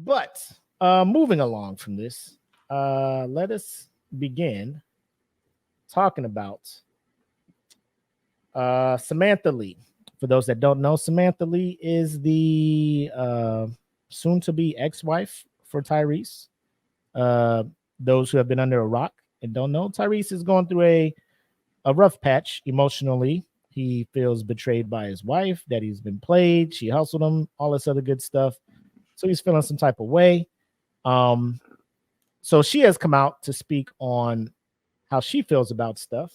But moving along from this, let us begin talking about Samantha Lee. For those that don't know, Samantha Lee is the soon-to-be ex-wife for Tyrese. Those who have been under a rock and don't know, Tyrese is going through a rough patch emotionally. He feels betrayed by his wife, that he's been played, she hustled him, all this other good stuff. So he's feeling some type of way. So she has come out to speak on how she feels about stuff.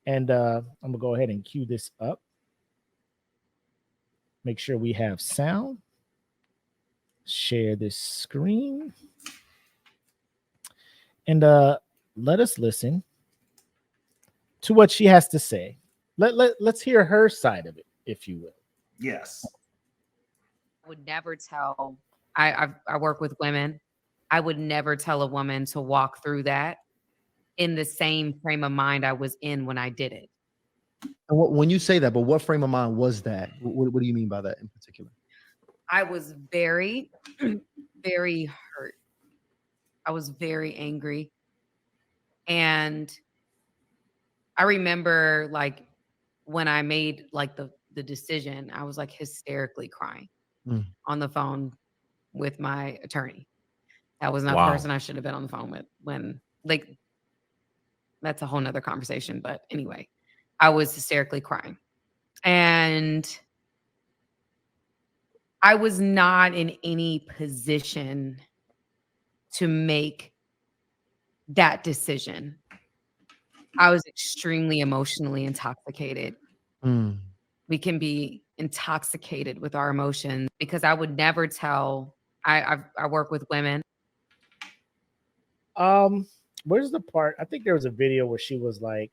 And I'm gonna go ahead and cue this up. Make sure we have sound. Share this screen. And let us listen to what she has to say. Let's hear her side of it, if you will. Yes. I would never tell. I work with women. I would never tell a woman to walk through that in the same frame of mind I was in when I did it. And when you say that, but what frame of mind was that? What do you mean by that in particular? I was very, very hurt. I was very angry. And I remember like when I made like the decision, I was like hysterically crying on the phone with my attorney. That was not the person I should have been on the phone with when like that's a whole nother conversation. But anyway, I was hysterically crying. And I was not in any position to make that decision. I was extremely emotionally intoxicated. We can be intoxicated with our emotions because I would never tell. I work with women. Where's the part? I think there was a video where she was like,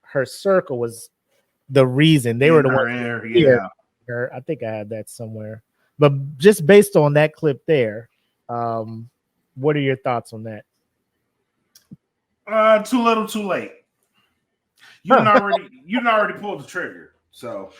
her circle was the reason they were the one. Yeah. Her. I think I had that somewhere. But just based on that clip there, what are your thoughts on that? Too little, too late. You already pulled the trigger. So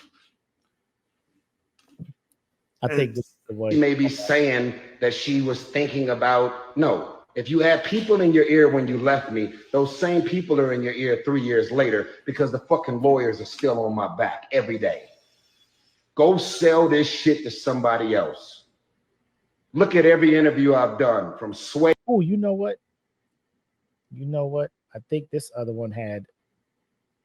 I think this is the way. She may be saying that she was thinking about, no, if you had people in your ear when you left me, those same people are in your ear 3 years later because the fucking lawyers are still on my back every day. Go sell this shit to somebody else. Look at every interview I've done from Sway. Oh, you know what? I think this other one had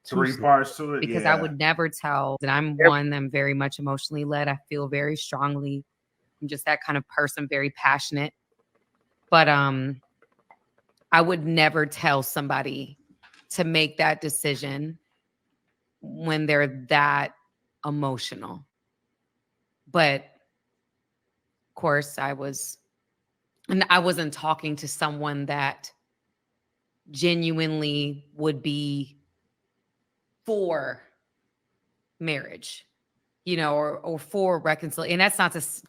3 parts to it. Because I would never tell that I'm one that's very much emotionally led. I feel very strongly. I'm just that kind of person, very passionate. But I would never tell somebody to make that decision when they're that emotional. But of course, I wasn't talking to someone that genuinely would be for marriage, or for reconciliation. And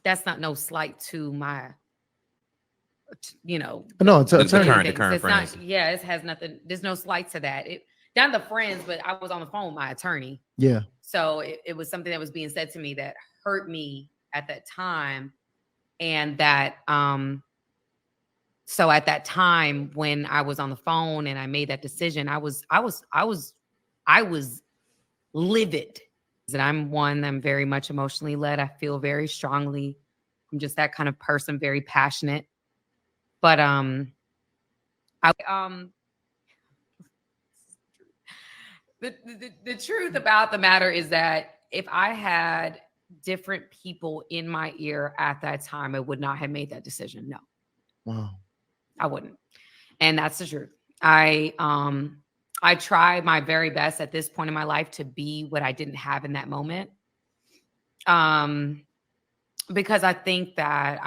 that's not no slight to my, No, it's the current friends. It has nothing. There's no slight to that. Not the friends, but I was on the phone with my attorney. Yeah. So it was something that was being said to me that hurt me at that time. And that, so at that time when I was on the phone and I made that decision, I was livid. And I'm very much emotionally led. I feel very strongly. I'm just that kind of person, very passionate. But the truth about the matter is that if I had different people in my ear at that time, I would not have made that decision. No. Wow. I wouldn't. And that's the truth. I try my very best at this point in my life to be what I didn't have in that moment. Because I think that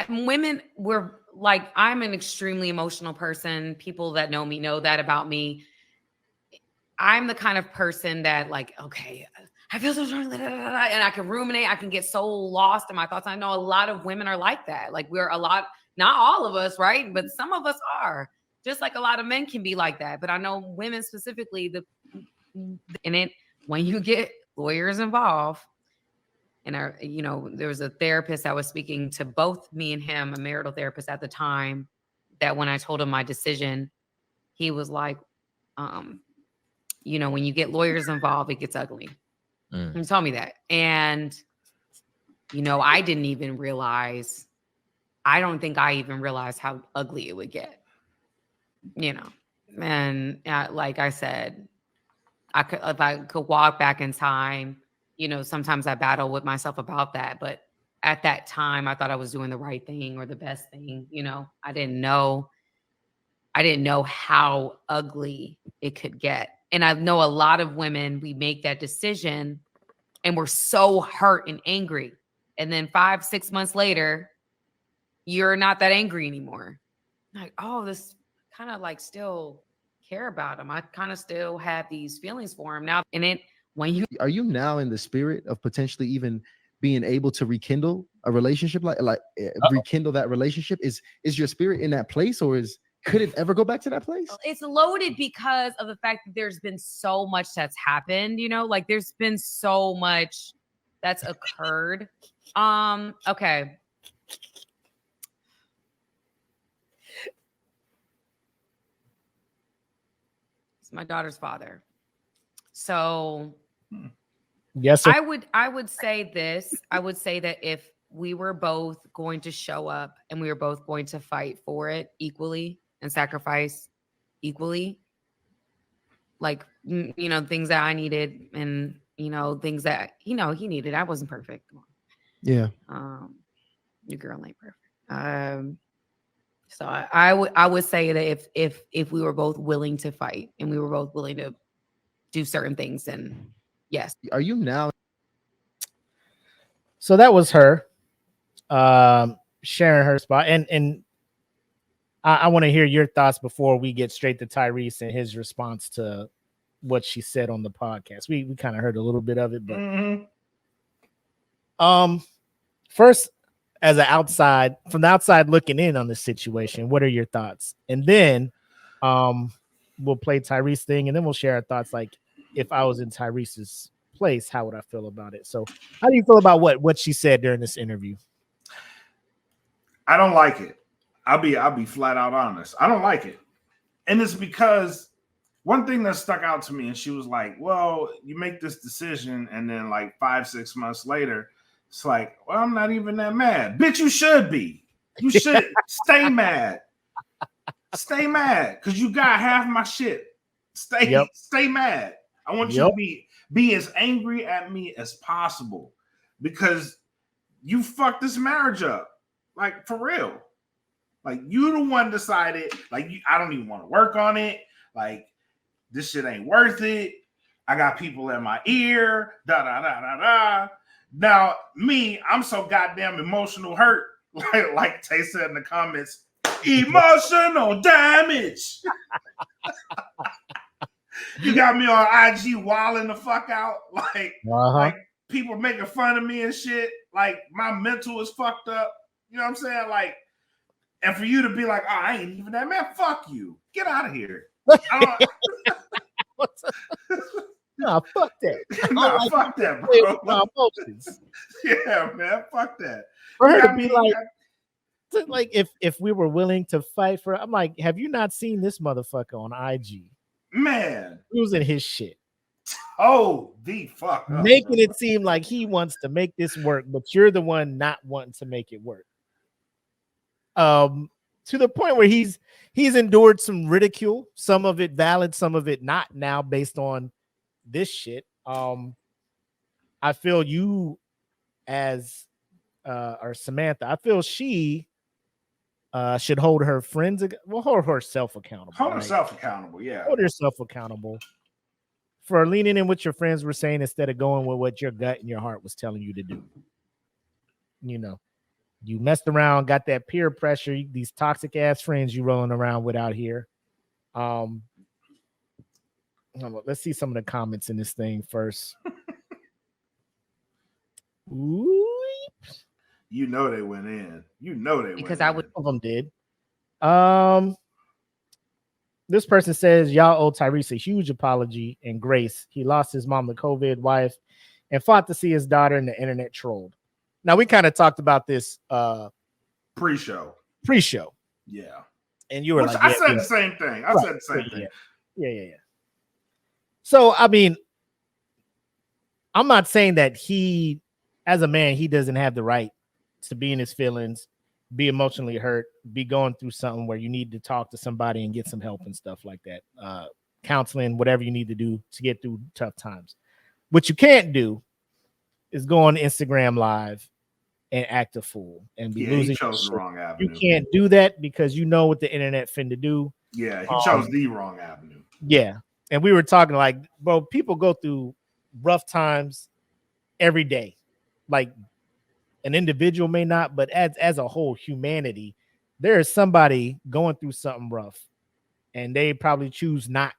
women were like, I'm an extremely emotional person. People that know me know that about me. I'm the kind of person that like, okay, I feel so strong, and I can ruminate. I can get so lost in my thoughts. I know a lot of women are like that. Like not all of us, right? But some of us are. Just like a lot of men can be like that. But I know women specifically, when you get lawyers involved, And there was a therapist that was speaking to both me and him, a marital therapist at the time, that when I told him my decision, he was like, when you get lawyers involved, it gets ugly. He told me that. And, I didn't even realize, I don't think I even realized how ugly it would get, and like I said, if I could walk back in time, sometimes I battle with myself about that. But at that time, I thought I was doing the right thing or the best thing. I didn't know how ugly it could get. And I know a lot of women, we make that decision and we're so hurt and angry. And then 5-6 months later, you're not that angry anymore. Like, oh, this kind of like still care about him. I kind of still have these feelings for him now. And are you now in the spirit of potentially even being able to rekindle a relationship, rekindle that relationship? Is your spirit in that place, or could it ever go back to that place? It's loaded because of the fact that there's been so much that's happened, like there's been so much that's occurred. Okay. It's my daughter's father. So yes, sir. I would say this. I would say that if we were both going to show up and we were both going to fight for it equally and sacrifice equally, like, things that I needed and, things that, he needed. I wasn't perfect. Yeah. Your girl ain't perfect. So I would say that if we were both willing to fight and we were both willing to do certain things, then yes. Are you now? So that was her sharing her spot. And I want to hear your thoughts before we get straight to Tyrese and his response to what she said on the podcast. We kind of heard a little bit of it, but first, as from the outside looking in on the situation, what are your thoughts? And then we'll play Tyrese thing, and then we'll share our thoughts. Like, if I was in Tyrese's place, how would I feel about it? So how do you feel about what she said during this interview? I don't like it. I'll be flat out honest. I don't like it. And it's because one thing that stuck out to me, and she was like, well, you make this decision, and then like 5-6 months later, it's like, well, I'm not even that mad. Bitch, you should be. You should stay mad. Stay mad, because you got half my shit. Stay mad. I want you to be as angry at me as possible, because you fucked this marriage up. Like, for real. Like, you the one decided, like, I don't even want to work on it. Like, this shit ain't worth it. I got people in my ear. Da-da-da-da-da. Now, me, I'm so goddamn emotional hurt. Like Tay said in the comments, emotional damage. You got me on IG wilding the fuck out. Like people making fun of me and shit. Like, my mental is fucked up. You know what I'm saying? Like, and for you to be like, oh, I ain't even that man. Fuck you. Get out of here. No, fuck that. No, fuck that, bro. No emotions. Yeah, man. Fuck that. For her to be like, if we were willing to fight for, I'm like, have you not seen this motherfucker on IG? Man. Losing his shit. Oh, the fuck up, making it seem like he wants to make this work, but you're the one not wanting to make it work. To the point where he's endured some ridicule, some of it valid, some of it not now based on this shit. I feel you as or Samantha, I feel she should hold her friends, hold herself accountable. Hold herself accountable, yeah. Hold yourself accountable for leaning in what your friends were saying instead of going with what your gut and your heart was telling you to do. You messed around, got that peer pressure, these toxic ass friends you rolling around with out here. Let's see some of the comments in this thing first. Ooh. You know they went in. Because some of them did. This person says y'all owe Tyrese a huge apology and grace. He lost his mom to COVID, wife, and fought to see his daughter in the internet trolled. Now, we kind of talked about this pre-show. Yeah. And you were Which like, I said the same thing. I said the same thing. Yeah. So, I mean, I'm not saying that he, as a man, he doesn't have the right to be in his feelings, be emotionally hurt, be going through something where you need to talk to somebody and get some help and stuff like that. Counseling, whatever you need to do to get through tough times. What you can't do is go on Instagram Live and act a fool and be losing. He chose the wrong avenue. You can't do that because you know what the internet finna do. Yeah, he chose the wrong avenue. Yeah. And we were talking like, bro, people go through rough times every day. Like, an individual may not, but as a whole humanity, there is somebody going through something rough, and they probably choose not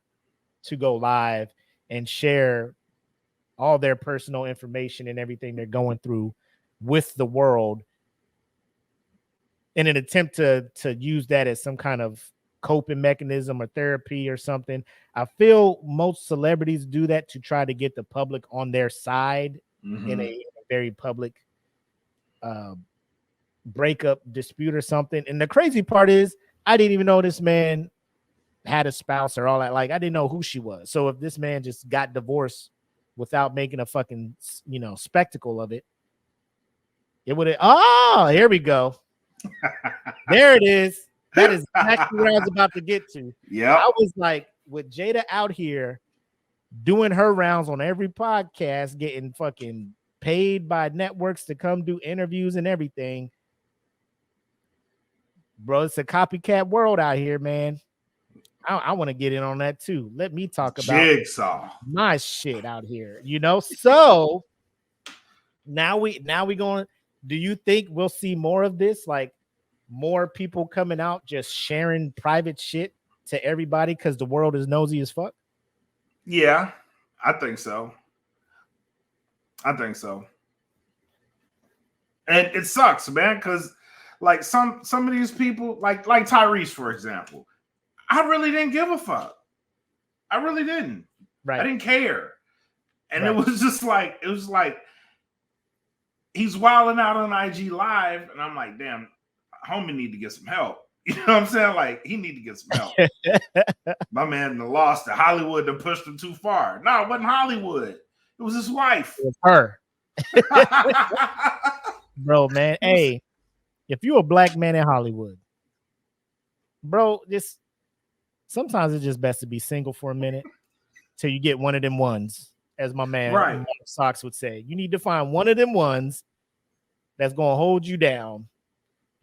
to go live and share all their personal information and everything they're going through with the world in an attempt to use that as some kind of coping mechanism or therapy or something. I feel most celebrities do that to try to get the public on their side in a very public breakup dispute or something. And the crazy part is, I didn't even know this man had a spouse or all that. Like, I didn't know who she was. So if this man just got divorced without making a fucking, spectacle of it, it would have. Oh, here we go. There it is. That is exactly what I was about to get to. Yeah. I was like, with Jada out here doing her rounds on every podcast, getting fucking paid by networks to come do interviews and everything. Bro, it's a copycat world out here, man. I want to get in on that too. Let me talk about Jigsaw. my shit out here, So now we going. Do you think we'll see more of this? Like, more people coming out just sharing private shit to everybody because the world is nosy as fuck? Yeah, I think so. And it sucks, man, because like some of these people, like Tyrese, for example, I really didn't give a fuck. I really didn't. Right. I didn't care. And it was just like, he's wilding out on IG Live, and I'm like, damn, homie need to get some help. You know what I'm saying? Like, he need to get some help. My man lost to Hollywood and pushed him too far. No, it wasn't Hollywood. It was his wife. It was her. Bro, man. Hey, if you're a black man in Hollywood, bro, sometimes it's just best to be single for a minute till you get one of them ones, as my man Socks would say. You need to find one of them ones that's going to hold you down.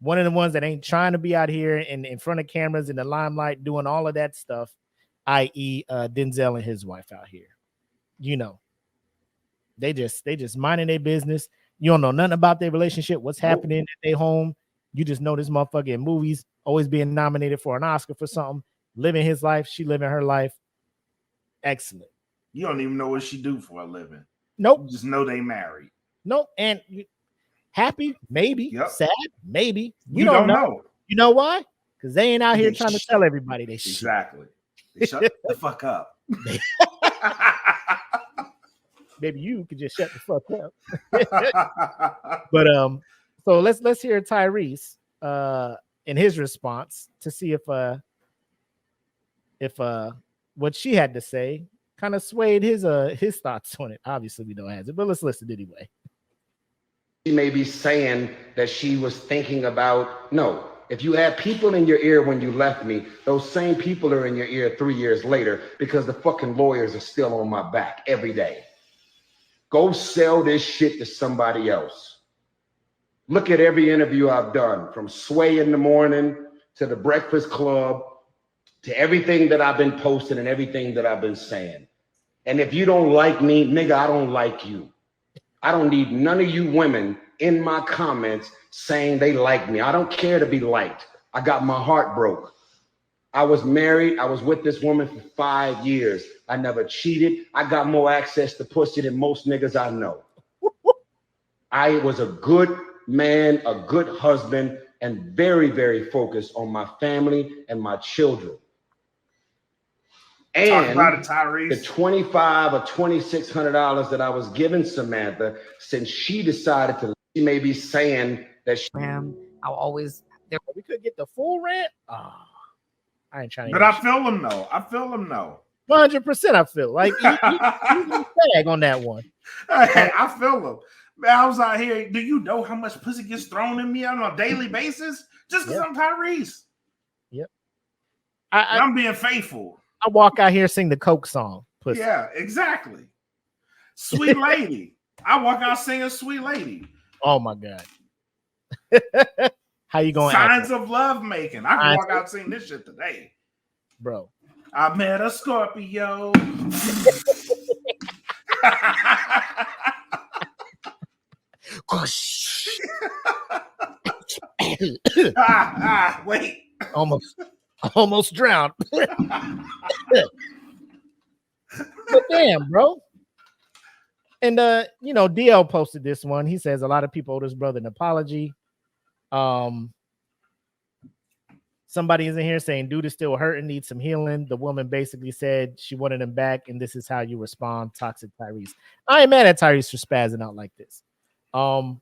One of the ones that ain't trying to be out here in front of cameras in the limelight doing all of that stuff, i.e. Denzel and his wife out here. They just minding their business. You don't know nothing about their relationship, what's happening at their home. You just know this motherfucker in movies, always being nominated for an Oscar for something, living his life, she living her life. Excellent. You don't even know what she do for a living. Nope. You just know they married. Nope. And happy, maybe. Yep. Sad, maybe. You don't know. You know why? Because they ain't out here trying to tell everybody they shit. Exactly. They shut the fuck up. Maybe you could just shut the fuck up. But so let's hear Tyrese in his response to see if what she had to say kind of swayed his thoughts on it. Obviously, we don't have it, but let's listen anyway. She may be saying that she was thinking about, no, if you had people in your ear when you left me, those same people are in your ear 3 years later because the fucking lawyers are still on my back every day. Go sell this shit to somebody else. Look at every interview I've done, from Sway in the Morning to the Breakfast Club to everything that I've been posting and everything that I've been saying. And if you don't like me, nigga, I don't like you. I don't need none of you women in my comments saying they like me. I don't care to be liked. I got my heart broke. I was married. I was with this woman for 5 years. I never cheated. I got more access to pussy than most niggas I know. I was a good man, a good husband, and very, very focused on my family and my children. Talk about it, And the Tyrese. $2,500 or $2,600 that I was giving Samantha, since she decided to, she may be saying that she, him. I'll always We could get the full rant. Oh, I ain't trying to. But I feel him though. I feel him though. 100%. I feel like you tag on that one. I feel him. Man, I was out here. Do you know how much pussy gets thrown in me on a daily basis? Just because I'm Tyrese. Yep. I'm being faithful. I walk out here, sing the Coke song. Pussy. Yeah, exactly. Sweet lady. I walk out singing Sweet Lady. Oh my God. How you going? Signs of love making. I can walk out singing this shit today. Bro. I met a Scorpio. Wait. Almost drowned. But damn, bro. And DL posted this one. He says a lot of people owe his brother an apology. Somebody is in here saying dude is still hurting, needs some healing. The woman basically said she wanted him back, and this is how you respond. Toxic Tyrese. I ain't mad at Tyrese for spazzing out like this. I'm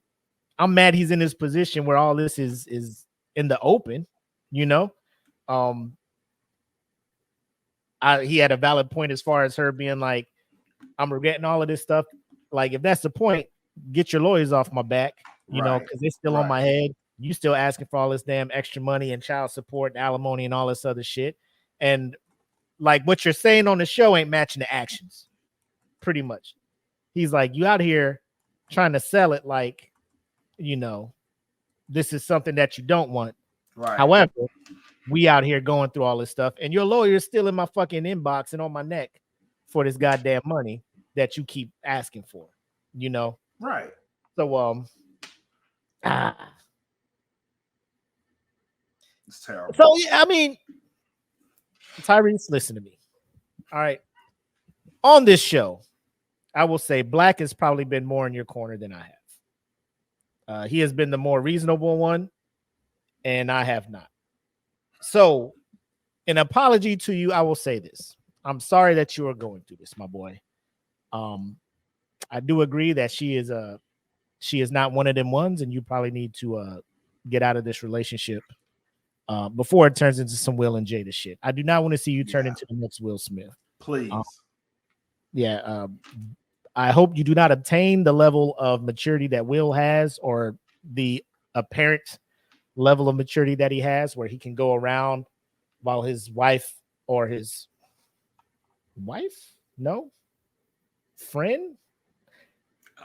mad he's in this position where all this is in the open, you know. He had a valid point as far as her being like, I'm regretting all of this stuff. Like, if that's the point, get your lawyers off my back, you know, because they're still on my head. You still asking for all this damn extra money and child support and alimony and all this other shit. And like what you're saying on the show ain't matching the actions. Pretty much. He's like, you out here trying to sell it like, you know, this is something that you don't want. Right. However, we out here going through all this stuff, and your lawyer's still in my fucking inbox and on my neck for this goddamn money that you keep asking for, you know? Right. So, it's terrible. So, yeah, I mean, Tyrese, listen to me. All right. On this show, I will say Black has probably been more in your corner than I have. He has been the more reasonable one, and I have not. So, an apology to you, I will say this. I'm sorry that you are going through this, my boy. I do agree that she is not one of them ones, and you probably need to get out of this relationship before it turns into some Will and Jada shit. I do not want to see you turn into the next Will Smith. Please. I hope you do not obtain the level of maturity that Will has, or the apparent level of maturity that he has, where he can go around while his wife or his friend,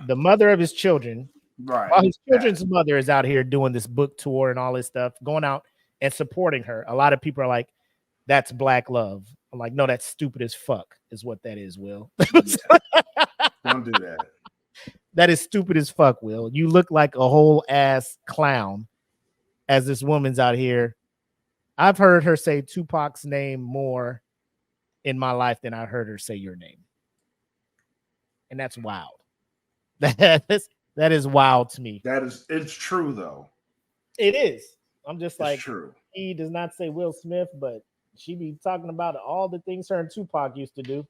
the mother of his children, right? While his children's mother is out here doing this book tour and all this stuff, going out and supporting her. A lot of people are like, that's Black love. I'm like, no, that's stupid as fuck is what that is, Will. Don't do that. That is stupid as fuck, Will. You look like a whole ass clown as this woman's out here. I've heard her say Tupac's name more in my life than I heard her say your name. And that's wild. That is wild to me. It's true though. It is. I'm just like, true. He does not say Will Smith, but she be talking about all the things her and Tupac used to do.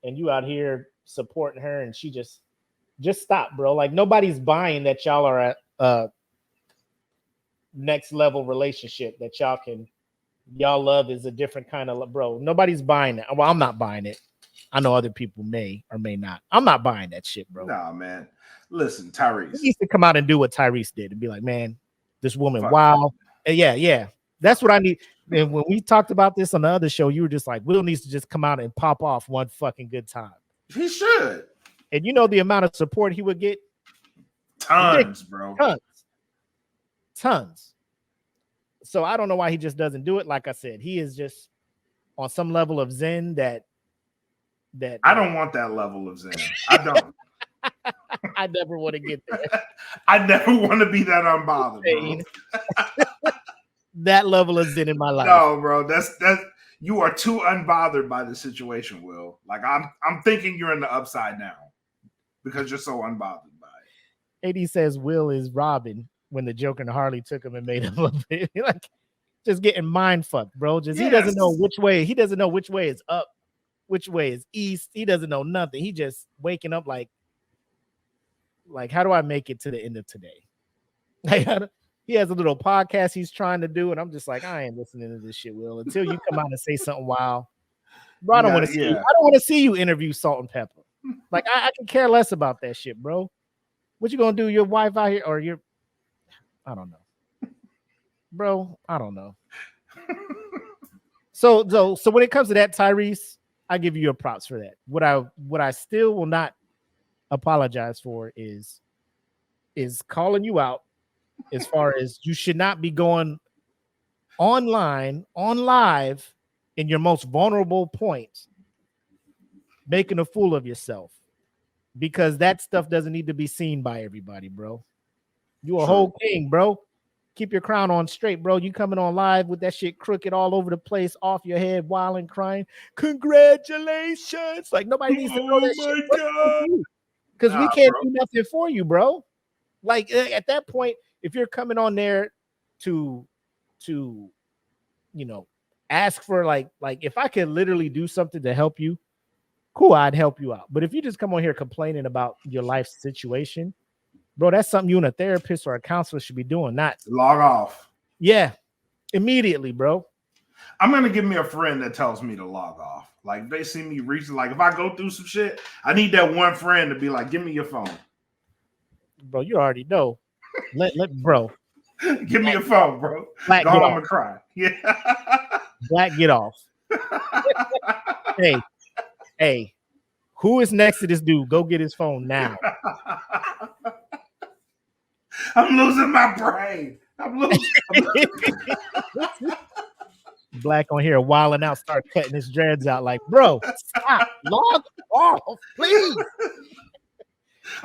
And you out here supporting her, and she just stop, bro. Like, nobody's buying that y'all are at next level relationship, that y'all love is a different kind of love, bro. Nobody's buying that. Well, I'm not buying it. I know other people may or may not. I'm not buying that shit, bro. Nah, man. Listen, Tyrese. He needs to come out and do what Tyrese did and be like, man, this woman, wow. And yeah. That's what I need. And when we talked about this on the other show, you were just like, Will needs to just come out and pop off one fucking good time. He should. And you know the amount of support he would get? Tons, bro. Tons. So I don't know why he just doesn't do it. Like I said, he is just on some level of zen that I don't want that level of zen. I don't. I never want to get there. I never want to be that unbothered, bro. That level of zen in my life. No, bro. That's you are too unbothered by the situation, Will. Like, I'm thinking you're in the upside down because you're so unbothered by it. AD says Will is Robin when the Joker and Harley took him and made him a bit like just getting mind fucked, bro. He doesn't know which way. He doesn't know which way is up which way is east. He doesn't know nothing. He just waking up like how do I make it to the end of today? He has a little podcast he's trying to do, and I'm just like, I ain't listening to this shit, Will, until you come out and say something wild. Bro, I don't want to see you. I don't want to see you interview Salt and Pepper. Like, I can care less about that shit, bro. What you gonna do? Your wife out here, or your I don't know. Bro, I don't know. So when it comes to that, Tyrese, I give you your props for that. What I still will not apologize for is calling you out as far as you should not be going online, on live in your most vulnerable points, making a fool of yourself, because that stuff doesn't need to be seen by everybody, bro. You a whole king, bro. Keep your crown on straight, bro. You coming on live with that shit crooked all over the place, off your head, wild and crying. Congratulations. Like, nobody needs to know that shit. God. Because we can't do nothing for you, bro. Like, at that point, if you're coming on there to ask for like if I could literally do something to help you, cool, I'd help you out. But if you just come on here complaining about your life situation, bro, that's something you and a therapist or a counselor should be doing. Not log off. Yeah, immediately, bro. I'm gonna give me a friend that tells me to log off. Like, they see me reaching, like, if I go through some shit, I need that one friend to be like, give me your phone. Bro, you already know. Let bro. Give me your phone, bro. Black, go home and cry. Yeah. Black, get off. Hey, who is next to this dude? Go get his phone now. I'm losing my brain. I'm losing. Black on here wilding out, start cutting his dreads out. Like, bro, stop, log off, please.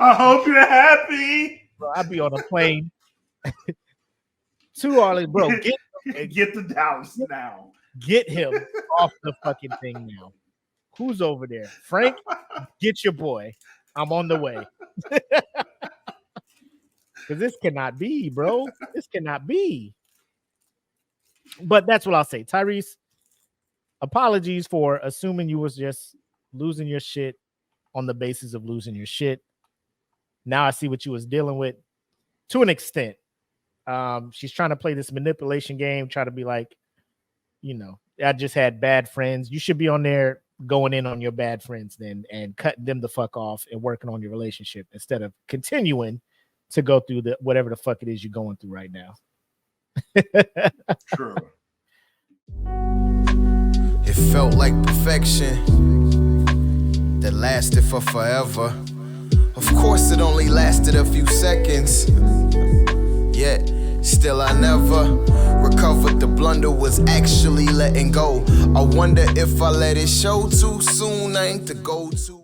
I hope you're happy. Bro, I'll be on a plane to Orleans, bro. Get to Dallas now. Get him off the fucking thing now. Who's over there? Frank, get your boy. I'm on the way. Because this cannot be, bro. This cannot be. But that's what I'll say. Tyrese, apologies for assuming you was just losing your shit on the basis of losing your shit. Now I see what you was dealing with to an extent. She's trying to play this manipulation game, try to be like, I just had bad friends. You should be on there going in on your bad friends then and cutting them the fuck off and working on your relationship instead of continuing to go through the whatever the fuck it is you're going through right now. True. It felt like perfection that lasted for forever. Of course, it only lasted a few seconds. Yet, still I never recovered. The blunder was actually letting go. I wonder if I let it show too soon. I ain't the go-to.